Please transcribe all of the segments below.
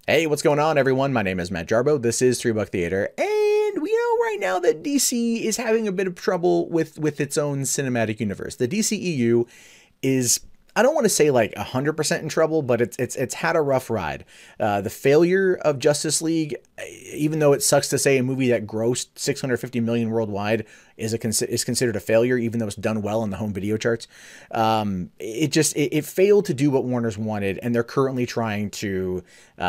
Hey, what's going on, everyone? My name is Matt Jarbo. This is 3 Buck Theater, and we know right now that DC is having a bit of trouble with its own cinematic universe. The DCEU is, I don't want to say like 100% in trouble, but it's had a rough ride. The failure of Justice League, even though it sucks to say a movie that grossed 650 million worldwide is considered a failure, even though it's done well in the home video charts. It failed to do what Warner's wanted, and they're currently trying to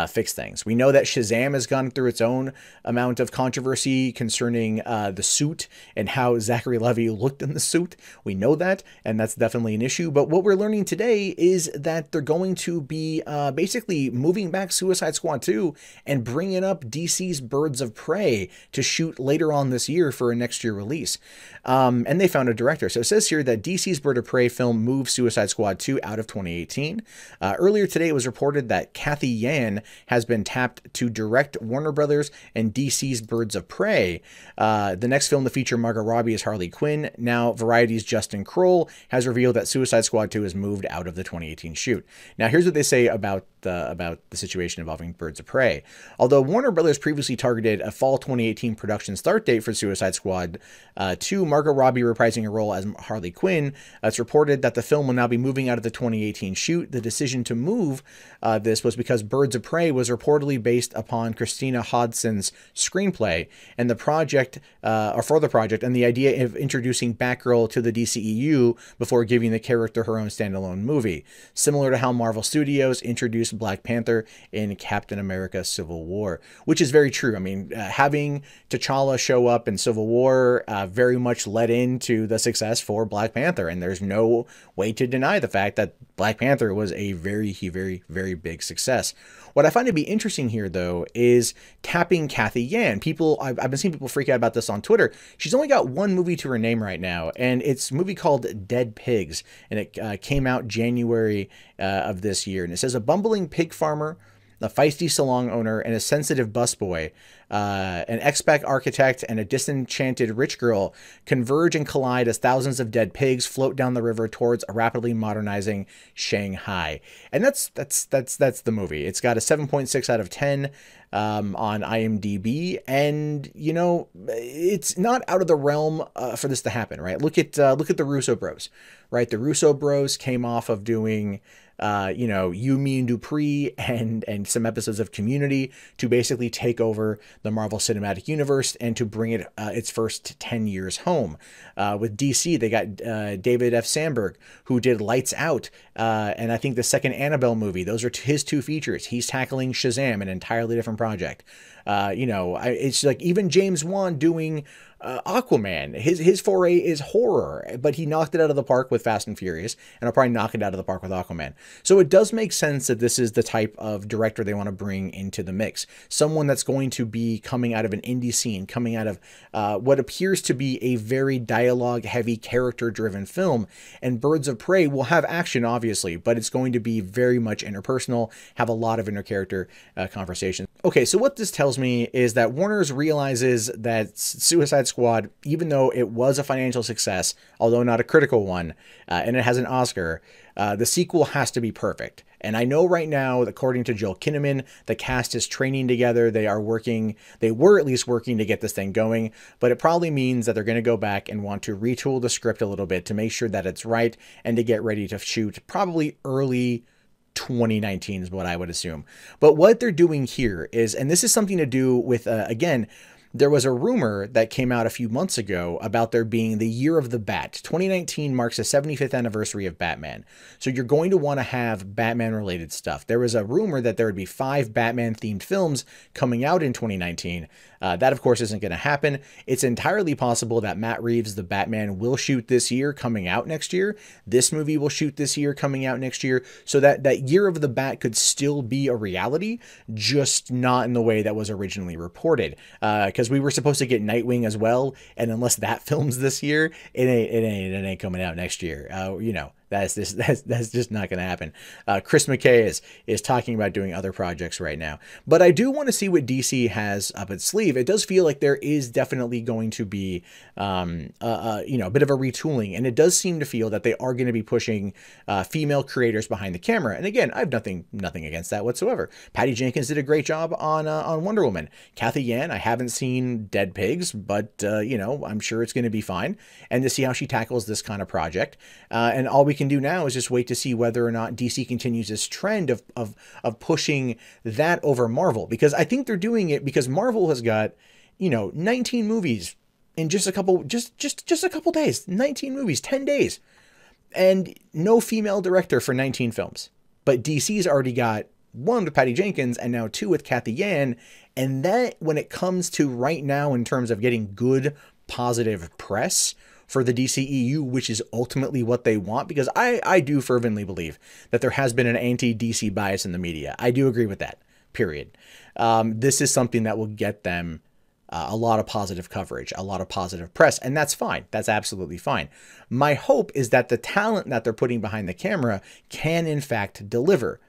fix things. We know that Shazam has gone through its own amount of controversy concerning the suit and how Zachary Levi looked in the suit. We know that, and that's definitely an issue. But what we're learning today is that they're going to be basically moving back Suicide Squad 2 and bringing up DC's Birds of Prey to shoot later on this year for a next year release. And they found a director. So it says here that DC's Bird of Prey film moved Suicide Squad 2 out of 2018. Earlier today, it was reported that Cathy Yan has been tapped to direct Warner Brothers and DC's Birds of Prey. The next film to feature Margot Robbie is Harley Quinn. Now, Variety's Justin Kroll has revealed that Suicide Squad 2 is moved out of the 2018 shoot. Now, here's what they say about the situation involving Birds of Prey. Although Warner Brothers previously targeted a fall 2018 production start date for Suicide Squad 2, Margot Robbie reprising her role as Harley Quinn, it's reported that the film will now be moving out of the 2018 shoot. The decision to move this was because Birds of Prey was reportedly based upon Christina Hodson's screenplay, and the project, or for the project, and the idea of introducing Batgirl to the DCEU before giving the character her own standalone movie, similar to how Marvel Studios introduced Black Panther in Captain America Civil War, which is very true. I mean, having T'Challa show up in Civil War very much led into the success for Black Panther, and there's no way to deny the fact that Black Panther was a very, very, very big success. What I find to be interesting here, though, is tapping Cathy Yan. I've been seeing people freak out about this on Twitter. She's only got one movie to her name right now, and it's a movie called Dead Pigs, and it came out January of this year. And it says a bumbling pig farmer, a feisty salon owner, and a sensitive busboy, an expat architect, and a disenchanted rich girl converge and collide as thousands of dead pigs float down the river towards a rapidly modernizing Shanghai. And that's the movie. It's got a 7.6 out of 10 on IMDb, and you know, it's not out of the realm for this to happen, right? Look at the Russo bros, right? The Russo bros came off of doing You, Me, and Dupree and some episodes of Community to basically take over the Marvel Cinematic Universe and to bring it its first 10 years home. With DC, they got David F. Sandberg, who did Lights Out, and I think the second Annabelle movie. Those are his two features. He's tackling Shazam, an entirely different project. It's like even James Wan doing Aquaman. His foray is horror, but he knocked it out of the park with Fast and Furious, and I'll probably knock it out of the park with Aquaman. So it does make sense that this is the type of director they want to bring into the mix. Someone that's going to be coming out of an indie scene, coming out of what appears to be a very dialogue-heavy, character-driven film. And Birds of Prey will have action, obviously, but it's going to be very much interpersonal, have a lot of inter-character conversations. Okay, so what this tells me is that Warner's realizes that Suicide Squad, even though it was a financial success, although not a critical one, and it has an Oscar, the sequel has to be perfect. And I know right now, according to Joel Kinnaman, the cast is training together. They were at least working to get this thing going, but it probably means that they're going to go back and want to retool the script a little bit to make sure that it's right and to get ready to shoot probably early 2019 is what I would assume. But what they're doing here is, and this is something to do with, again, there was a rumor that came out a few months ago about there being the Year of the Bat. 2019 marks the 75th anniversary of Batman. So you're going to want to have Batman-related stuff. There was a rumor that there would be 5 Batman-themed films coming out in 2019. That, of course, isn't going to happen. It's entirely possible that Matt Reeves' The Batman will shoot this year, coming out next year. This movie will shoot this year, coming out next year. So that Year of the Bat could still be a reality, just not in the way that was originally reported. Because we were supposed to get Nightwing as well, and unless that films this year, it ain't coming out next year. That's just not going to happen. Chris McKay is talking about doing other projects right now. But I do want to see what DC has up its sleeve. It does feel like there is definitely going to be, a bit of a retooling. And it does seem to feel that they are going to be pushing female creators behind the camera. And again, I have nothing against that whatsoever. Patty Jenkins did a great job on Wonder Woman. Cathy Yan, I haven't seen Dead Pigs, but, I'm sure it's going to be fine. And to see how she tackles this kind of project. And all we can do now is just wait to see whether or not DC continues this trend of pushing that over Marvel, because I think they're doing it because Marvel has got 19 movies in just a couple days. 19 movies, 10 days, and no female director for 19 films. But DC's already got 1 with Patty Jenkins and now 2 with Cathy Yan. And that, when it comes to right now in terms of getting good positive press for the DCEU, which is ultimately what they want, because I do fervently believe that there has been an anti-DC bias in the media. I do agree with that, period. This is something that will get them a lot of positive coverage, a lot of positive press, and that's fine. That's absolutely fine. My hope is that the talent that they're putting behind the camera can, in fact, deliver.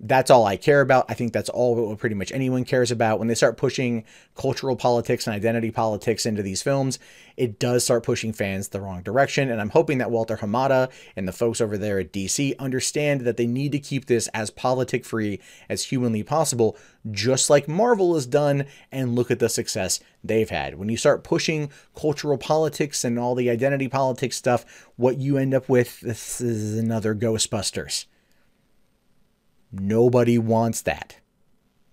That's all I care about. I think that's all what pretty much anyone cares about. When they start pushing cultural politics and identity politics into these films, it does start pushing fans the wrong direction. And I'm hoping that Walter Hamada and the folks over there at DC understand that they need to keep this as politic-free as humanly possible, just like Marvel has done, and look at the success they've had. When you start pushing cultural politics and all the identity politics stuff, what you end up with, this is another Ghostbusters. Nobody wants that.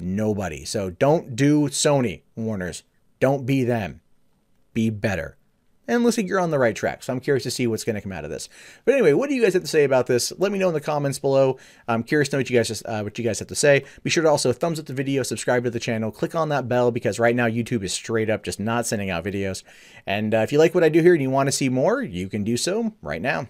Nobody. So don't do Sony, Warners. Don't be them. Be better. And looks like you're on the right track. So I'm curious to see what's going to come out of this. But anyway, what do you guys have to say about this? Let me know in the comments below. I'm curious to know what you guys have to say. Be sure to also thumbs up the video, subscribe to the channel, click on that bell, because right now YouTube is straight up just not sending out videos. And if you like what I do here and you want to see more, you can do so right now.